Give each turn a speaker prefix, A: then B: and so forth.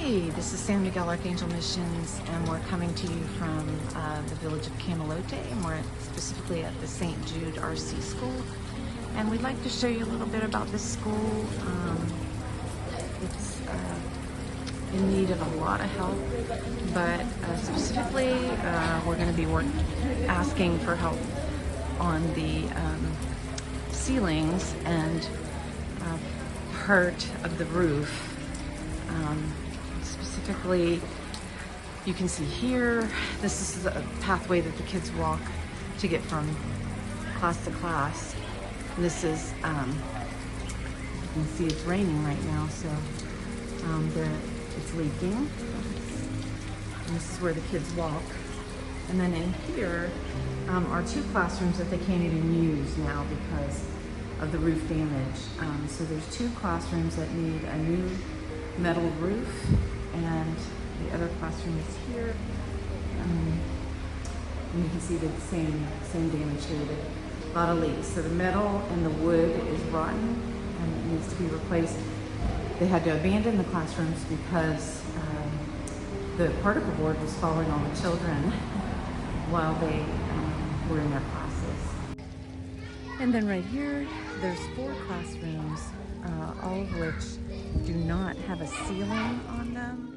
A: Hey, this is San Miguel Archangel Missions, and we're coming to you from the village of Camalote, and we're specifically at the St. Jude RC School. And we'd like to show you a little bit about this school. It's in need of a lot of help, but specifically we're going to be asking for help on the ceilings and part of the roof. Specifically, you can see here, this is a pathway that the kids walk to get from class to class. And this is, you can see it's raining right now, so it's leaking. And this is where the kids walk. And then in here are two classrooms that they can't even use now because of the roof damage. So there's two classrooms that need a new metal roof, and the other classroom is here. And you can see the same damage here, a lot of leaks. So the metal and the wood is rotten and it needs to be replaced. They had to abandon the classrooms because the particle board was falling on the children while they were in their classes. And then right here, there's 4 classrooms, all of which do not have a ceiling on them.